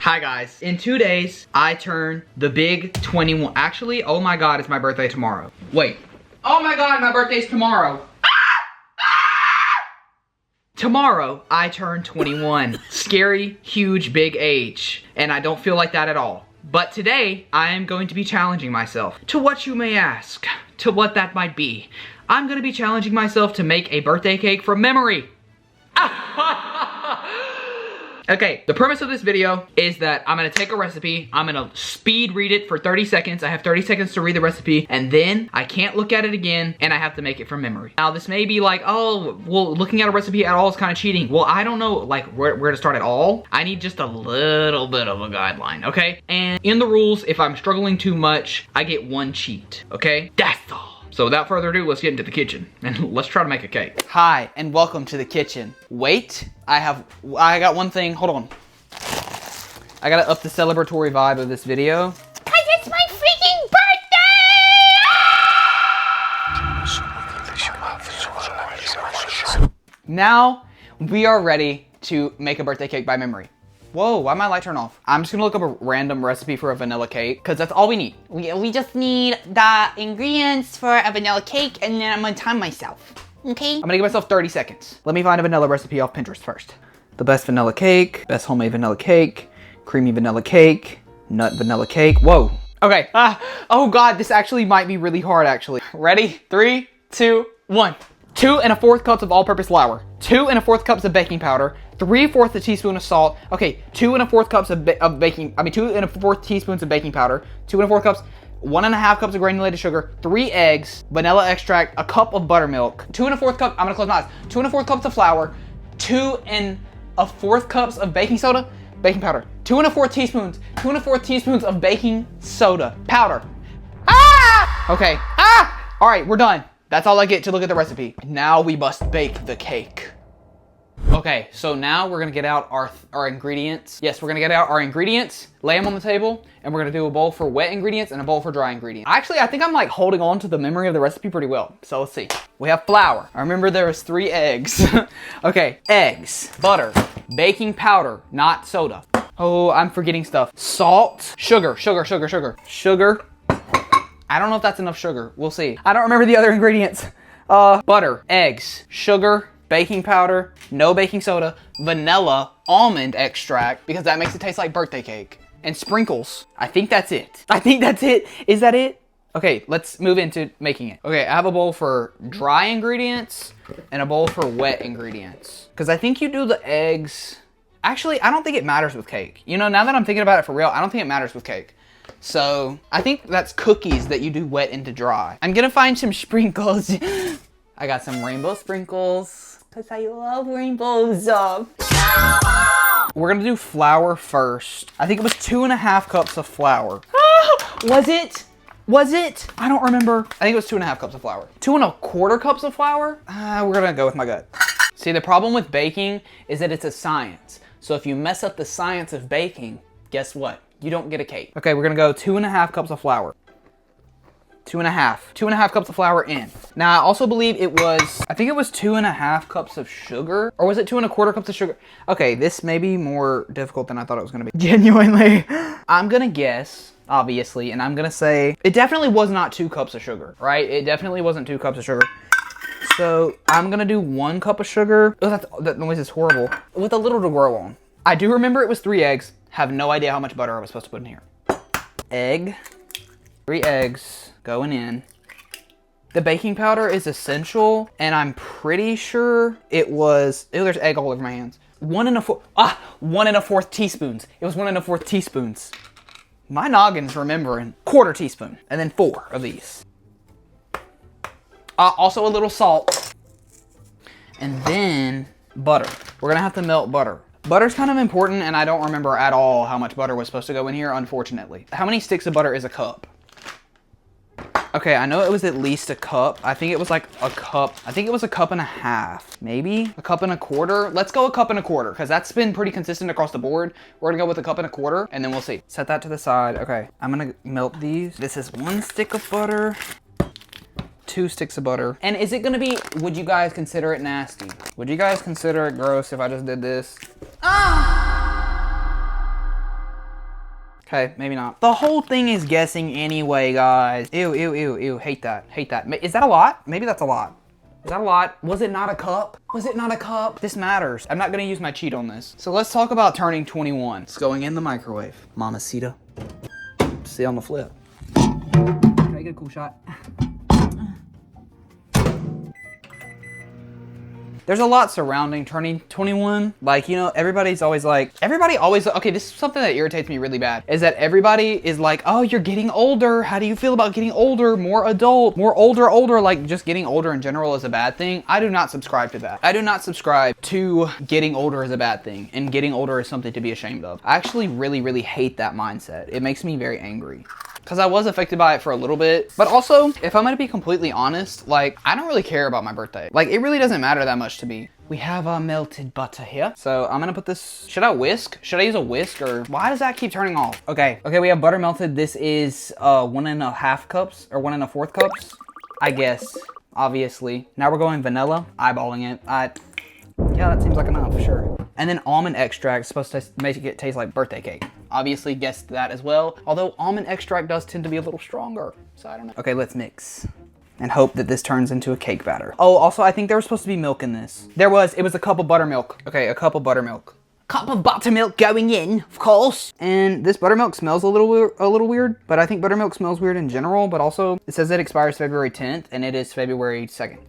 Hi guys. In 2 days, I turn the big 21. Actually, oh my God, it's my birthday tomorrow. Wait. Oh my God, my birthday's tomorrow. Tomorrow, I turn 21. Scary, huge, big age. And I don't feel like that at all. But today, I am going to be challenging myself. To what you may ask, to what that might be. I'm gonna be challenging myself to make a birthday cake from memory. Okay, the premise of this video is that I'm gonna take a recipe, I'm gonna speed read it for 30 seconds, I have 30 seconds to read the recipe, and then I can't look at it again, and I have to make it from memory. Now, this may be like, oh, well, looking at a recipe at all is kind of cheating. Well, I don't know, like, where to start at all. I need just a little bit of a guideline, okay? And in the rules, if I'm struggling too much, I get one cheat, okay? That's all. So without further ado, let's get into the kitchen and let's try to make a cake. Hi, and welcome to the kitchen. Wait, I got one thing, hold on. I gotta up the celebratory vibe of this video. Cause it's my freaking birthday! Now, we are ready to make a birthday cake by memory. Whoa, why my light turn off? I'm just gonna look up a random recipe for a vanilla cake, because that's all we need. We just need the ingredients for a vanilla cake, and then I'm gonna time myself, okay? I'm gonna give myself 30 seconds. Let me find a vanilla recipe off Pinterest first. The best vanilla cake, best homemade vanilla cake, creamy vanilla cake, nut vanilla cake. Whoa. Okay, oh God, this actually might be really hard actually. Ready? 3, 2, 1. 2 1/4 cups of all-purpose flour, 2 1/4 cups of baking powder, 3/4 a teaspoon of salt. Okay, 2 1/4 cups of 2 1/4 teaspoons of baking powder, 2 1/4 cups, 1 1/2 cups of granulated sugar, 3 eggs, vanilla extract, a cup of buttermilk, 2 1/4 cup, I'm gonna close my eyes, 2 1/4 cups of flour, 2 1/4 cups of baking soda, baking powder, 2 1/4 teaspoons, 2 1/4 teaspoons of baking soda powder. Ah! Okay, all right, we're done. That's all I get to look at the recipe. Now we must bake the cake. Okay, so now we're gonna get out our ingredients. Yes, we're gonna get out our ingredients, lay them on the table, and we're gonna do a bowl for wet ingredients and a bowl for dry ingredients. Actually, I think I'm like holding on to the memory of the recipe pretty well. So let's see. We have flour. I remember there was 3 eggs. Okay, eggs, butter, baking powder, not soda. Oh, I'm forgetting stuff. Salt, sugar. I don't know if that's enough sugar. We'll see. I don't remember the other ingredients. Butter, eggs, sugar, baking powder, no baking soda, vanilla, almond extract, because that makes it taste like birthday cake, and sprinkles. I think that's it. Is that it? Okay, let's move into making it. Okay, I have a bowl for dry ingredients and a bowl for wet ingredients. Because I think you do the eggs. Actually, I don't think it matters with cake. You know, now that I'm thinking about it for real, I don't think it matters with cake. So, I think that's cookies that you do wet into dry. I'm gonna find some sprinkles. I got some rainbow sprinkles, because I love rainbows. We're gonna do flour first. I think it was 2 1/2 cups of flour. Was it? I don't remember. I think it was 2 1/2 cups of flour. 2 1/4 cups of flour? We're gonna go with my gut. See, the problem with baking is that it's a science. So if you mess up the science of baking, guess what? You don't get a cake. Okay, we're gonna go 2 1/2 cups of flour. 2 1/2 cups of flour in. Now, I also believe I think it was 2 1/2 cups of sugar, or was it 2 1/4 cups of sugar? Okay, this may be more difficult than I thought it was gonna be. Genuinely. I'm gonna guess, obviously, and I'm gonna say, it definitely was not 2 cups of sugar, right? It definitely wasn't 2 cups of sugar. So, I'm gonna do 1 cup of sugar. Oh, that noise is horrible. With a little to grow on. I do remember it was 3 eggs. Have no idea how much butter I was supposed to put in here. Egg, 3 eggs going in. The baking powder is essential, and I'm pretty sure it was, oh, there's egg all over my hands. 1 1/4 teaspoons. It was 1 1/4 teaspoons. My noggin's remembering. 1/4 teaspoon, and then 4 of these. Also a little salt. And then butter. We're gonna have to melt butter. Butter's kind of important, and I don't remember at all how much butter was supposed to go in here, unfortunately. How many sticks of butter is a cup? Okay, I know it was at least a cup. I think it was like a cup. I think it was a cup and a half. Maybe a cup and a quarter. Let's go a cup and a quarter, because that's been pretty consistent across the board. We're gonna go with a cup and a quarter, and then we'll see. Set that to the side. Okay, I'm gonna melt these. This is 1 stick of butter. 2 sticks of butter. And is it gonna be, would you guys consider it nasty? Would you guys consider it gross if I just did this? Okay, maybe not. The whole thing is guessing anyway, guys. Ew, ew, ew, ew. Hate that. Hate that. Is that a lot? Maybe that's a lot. Is that a lot? Was it not a cup? Was it not a cup? This matters. I'm not gonna use my cheat on this. So let's talk about turning 21. It's going in the microwave. Mamacita. See on the flip. Can I get a cool shot? There's a lot surrounding turning 21. Like, you know, everybody always, okay, this is something that irritates me really bad, is that everybody is like, oh, you're getting older. How do you feel about getting older? More adult, more older, like just getting older in general is a bad thing. I do not subscribe to that. I do not subscribe to getting older is a bad thing and getting older is something to be ashamed of. I actually really, really hate that mindset. It makes me very angry. Because I was affected by it for a little bit. But also, if I'm gonna be completely honest, like, I don't really care about my birthday. Like, it really doesn't matter that much to me. We have our melted butter here. So I'm gonna put this, should I whisk? Should I use a whisk or why does that keep turning off? Okay, we have butter melted. This is 1.5 cups or 1.25 cups, I guess, obviously. Now we're going vanilla, eyeballing it. Yeah, that seems like enough, sure. And then almond extract is supposed to make it taste like birthday cake. Obviously guessed that as well. Although almond extract does tend to be a little stronger. So I don't know. Okay, let's mix. And hope that this turns into a cake batter. Oh, also I think there was supposed to be milk in this. It was a cup of buttermilk. Okay, a cup of buttermilk. Cup of buttermilk going in, of course. And this buttermilk smells a little weird, but I think buttermilk smells weird in general, but also it says it expires February 10th and it is February 2nd.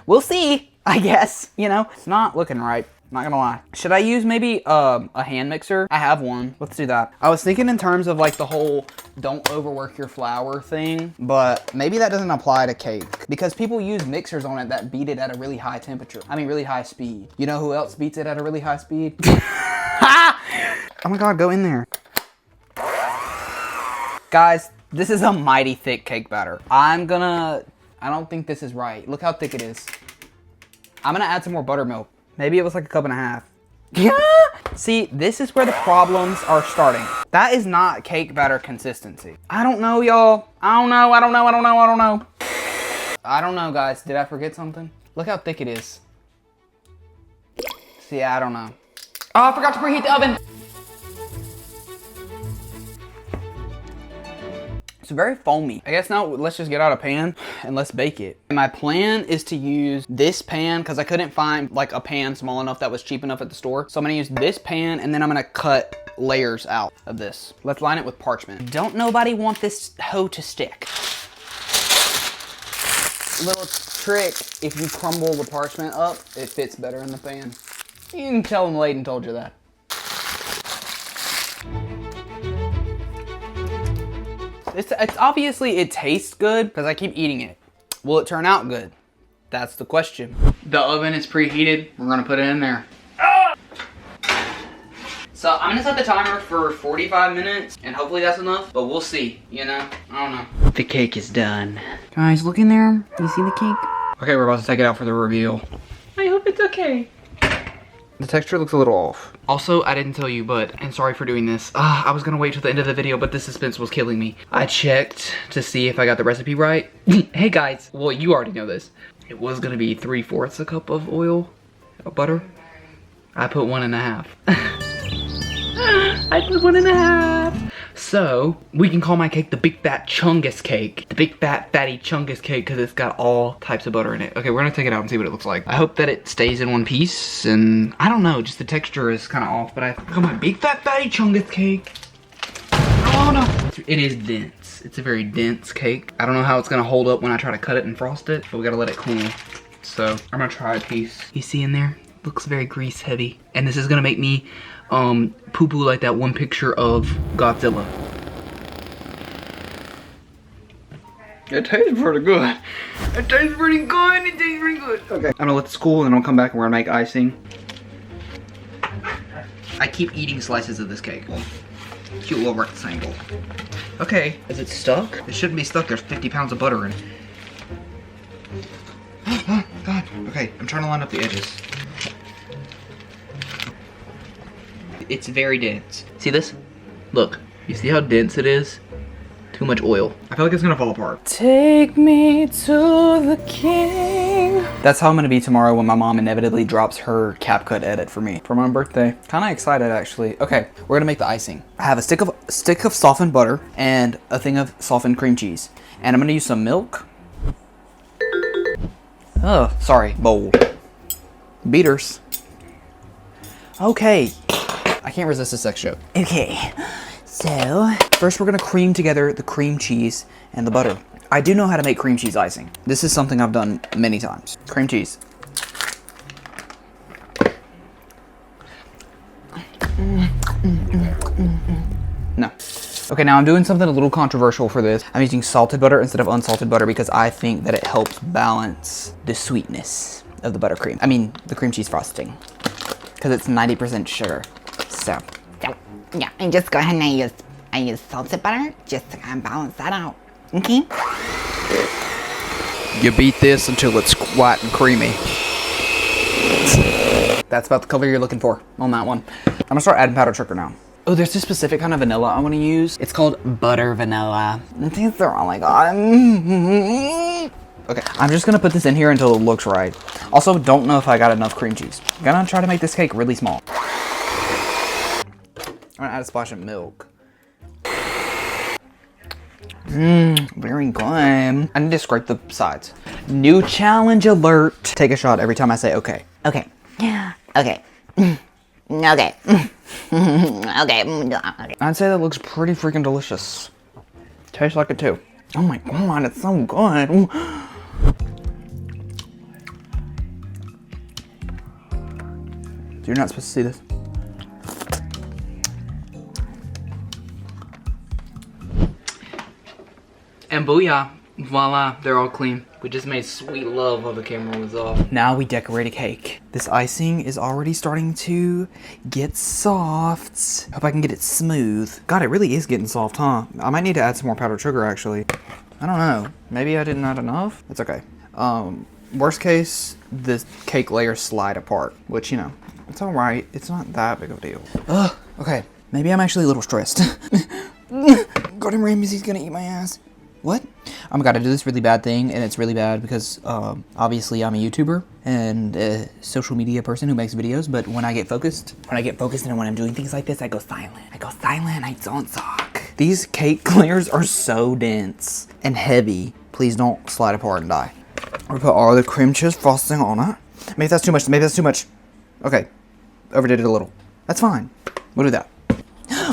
We'll see, I guess, you know. It's not looking right. Not gonna lie. Should I use maybe a hand mixer? I have one. Let's do that. I was thinking in terms of like the whole don't overwork your flour thing, but maybe that doesn't apply to cake because people use mixers on it that beat it at a really high temperature. I mean, really high speed. You know who else beats it at a really high speed? Oh my God, go in there. Guys, this is a mighty thick cake batter. I don't think this is right. Look how thick it is. I'm gonna add some more buttermilk. Maybe it was like a 1.5 cups. Yeah. See, this is where the problems are starting. That is not cake batter consistency. I don't know, y'all. I don't know, guys. Did I forget something? Look how thick it is. See, I don't know. Oh, I forgot to preheat the oven. It's very foamy. I guess now let's just get out a pan and let's bake it. My plan is to use this pan because I couldn't find like a pan small enough that was cheap enough at the store. So I'm gonna use this pan and then I'm gonna cut layers out of this. Let's line it with parchment. Don't nobody want this hoe to stick. Little trick, if you crumble the parchment up, it fits better in the pan. You can tell them Layten told you that. It's obviously, it tastes good because I keep eating it. Will it turn out good? That's the question. The oven is preheated. We're gonna put it in there. So I'm gonna set the timer for 45 minutes and hopefully that's enough, but we'll see, you know? I don't know. The cake is done. Guys, look in there. Do you see the cake? Okay, we're about to take it out for the reveal. I hope it's okay. The texture looks a little off. Also, I didn't tell you, and sorry for doing this. I was gonna wait till the end of the video, but the suspense was killing me. I checked to see if I got the recipe right. Hey guys, well, you already know this. It was gonna be 3/4 a cup of oil, of butter. I put 1.5. I put 1.5. So, we can call my cake the Big Fat Chungus Cake. The Big Fat Fatty Chungus Cake because it's got all types of butter in it. Okay, we're gonna take it out and see what it looks like. I hope that it stays in one piece and I don't know, just the texture is kind of off, but I got my Big Fat Fatty Chungus Cake. Oh no. It is dense. It's a very dense cake. I don't know how it's gonna hold up when I try to cut it and frost it, but we gotta let it cool. So, I'm gonna try a piece. You see in there? Looks very grease heavy. And this is gonna make me poo-poo like that one picture of Godzilla. It tastes pretty good. It tastes pretty good. It tastes pretty good. Okay. I'm gonna let this cool and then I'll come back and we're gonna make icing. I keep eating slices of this cake. Cute little rectangle. Okay. Is it stuck? It shouldn't be stuck. There's 50 pounds of butter in it. Oh, God. Okay, I'm trying to line up the edges. It's very dense. See this? Look, you see how dense it is? Too much oil. I feel like it's gonna fall apart. Take me to the king. That's how I'm gonna be tomorrow when my mom inevitably drops her CapCut edit for me for my birthday. Kinda excited actually. Okay, we're gonna make the icing. I have a stick of softened butter and a thing of softened cream cheese. And I'm gonna use some milk. Oh, sorry, bowl. Beaters. Okay. I can't resist a sex joke. Okay, so first we're gonna cream together the cream cheese and the butter. I do know how to make cream cheese icing. This is something I've done many times. Cream cheese. No. Okay, now I'm doing something a little controversial for this. I'm using salted butter instead of unsalted butter because I think that it helps balance the sweetness of the buttercream. I mean, the cream cheese frosting. Because it's 90% sugar. So yeah, and just go ahead and I use salted butter just to kind of balance that out. Okay? you beat this until it's white and creamy. That's about the color you're looking for on that one. I'm gonna start adding powdered sugar now. Oh, there's this specific kind of vanilla I want to use. It's called butter vanilla. It tastes really good. Okay, I'm just gonna put this in here until it looks right. Also, don't know if I got enough cream cheese. I'm gonna try to make this cake really small. I'm gonna add a splash of milk. Very good. I need to scrape the sides. New challenge alert. Take a shot every time I say okay. Okay. Okay. Okay. Okay. I'd say that looks pretty freaking delicious. Tastes like it too. Oh my god, it's so good. Ooh. You're not supposed to see this. And booyah, voila, they're all clean. We just made sweet love while the camera was off. Now we decorate a cake. This icing is already starting to get soft. Hope I can get it smooth. God, it really is getting soft, huh? I might need to add some more powdered sugar, actually. I don't know. Maybe I didn't add enough? It's okay. Worst case, the cake layers slide apart, which, you know, it's all right. It's not that big of a deal. Ugh, okay. Maybe I'm actually a little stressed. Gordon Ramsay's gonna eat my ass. What? Oh my god, I do this really bad thing, and it's really bad because, obviously I'm a YouTuber and a social media person who makes videos, but when I get focused and when I'm doing things like this, I go silent. I don't talk. These cake layers are so dense and heavy. Please don't slide apart and die. We'll put all the cream cheese frosting on it. Maybe that's too much. Okay, overdid it a little. That's fine. We'll do that.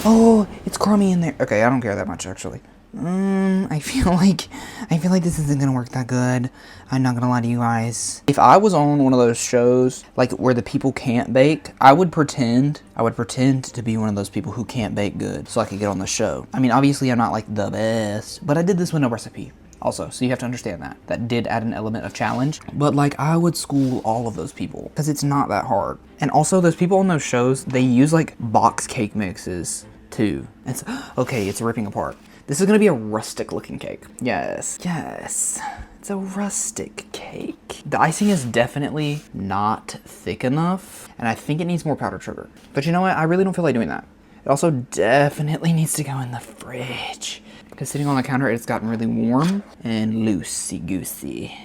Oh, it's crummy in there. Okay, I don't care that much, actually. I feel like this isn't gonna work that good. I'm not gonna lie to you guys. If I was on one of those shows, like where the people can't bake, I would pretend to be one of those people who can't bake good so I could get on the show. I mean, obviously I'm not like the best, but I did this with no recipe also, so you have to understand that. That did add an element of challenge, but like I would school all of those people because it's not that hard. And also those people on those shows, they use like box cake mixes too. It's okay, it's ripping apart. This is gonna be a rustic looking cake. Yes, it's a rustic cake. The icing is definitely not thick enough, and I think it needs more powdered sugar. But you know what? I really don't feel like doing that. It also definitely needs to go in the fridge because sitting on the counter, it's gotten really warm and loosey-goosey.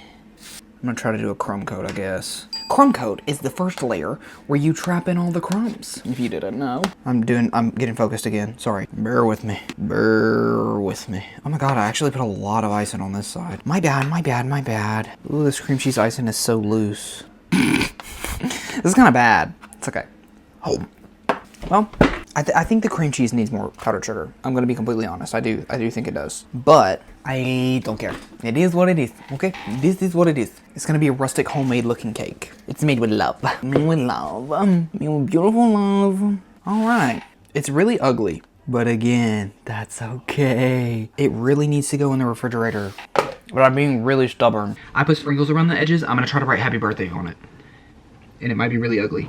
I'm gonna try to do a crumb coat, I guess. Crumb coat is the first layer where you trap in all the crumbs, if you didn't know. I'm getting focused again. Sorry. Bear with me. Oh my god, I actually put a lot of icing on this side. My bad. Ooh, this cream cheese icing is so loose. This is kind of bad. It's okay. Oh. Well, I think the cream cheese needs more powdered sugar. I'm gonna be completely honest. I do think it does. But I don't care. It is what it is, okay? This is what it is. It's gonna be a rustic, homemade looking cake. It's made with love. Made with love. Made with beautiful love. All right. It's really ugly, but again, that's okay. It really needs to go in the refrigerator, but I'm being really stubborn. I put sprinkles around the edges. I'm gonna try to write happy birthday on it. And it might be really ugly.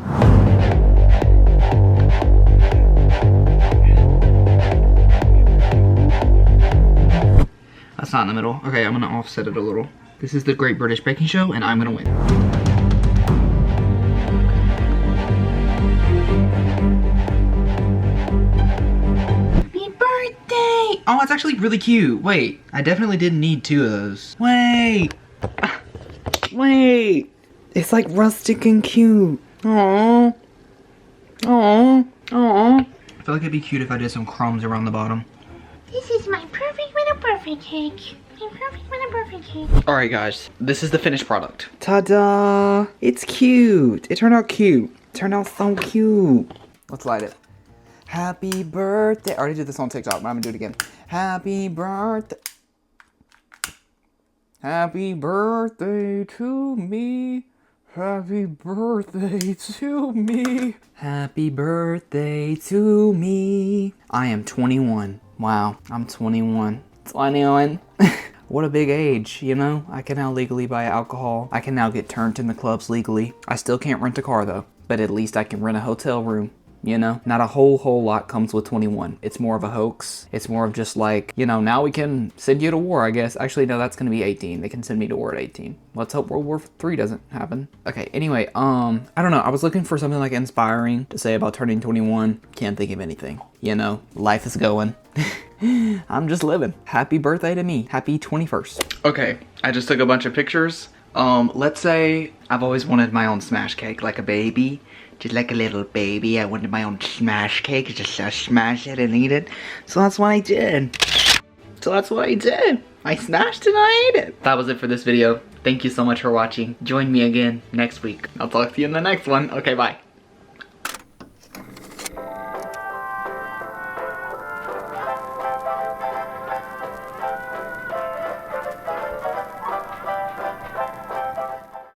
That's not in the middle. Okay, I'm gonna offset it a little. This is the Great British Baking Show, and I'm gonna win. Happy birthday! Oh, it's actually really cute. Wait, I definitely didn't need 2 of those. Wait! It's like rustic and cute. Aww. Aww. Aww. I feel like it'd be cute if I did some crumbs around the bottom. This is my perfect little birthday cake. My perfect little birthday cake. Alright guys, this is the finished product. Ta-da! It's cute. It turned out cute. It turned out so cute. Let's light it. Happy birthday. I already did this on TikTok, but I'm gonna do it again. Happy birthday. Happy birthday to me. Happy birthday to me. Happy birthday to me. I am 21. Wow, I'm 21. 21. What a big age, you know? I can now legally buy alcohol. I can now get turned in the clubs legally. I still can't rent a car though, but at least I can rent a hotel room. You know, not a whole lot comes with 21. It's more of a hoax. It's more of just like, you know, now we can send you to war, I guess. Actually, no, that's gonna be 18. They can send me to war at 18. Let's hope World War III doesn't happen. Okay, anyway, I don't know. I was looking for something like inspiring to say about turning 21. Can't think of anything. You know, life is going. I'm just living. Happy birthday to me. Happy 21st. Okay, I just took a bunch of pictures. Let's say I've always wanted my own smash cake, like a baby. Just like a little baby, I wanted my own smash cake, just smash it and eat it. So that's what I did. I smashed it and I ate it. That was it for this video. Thank you so much for watching. Join me again next week. I'll talk to you in the next one. Okay, bye.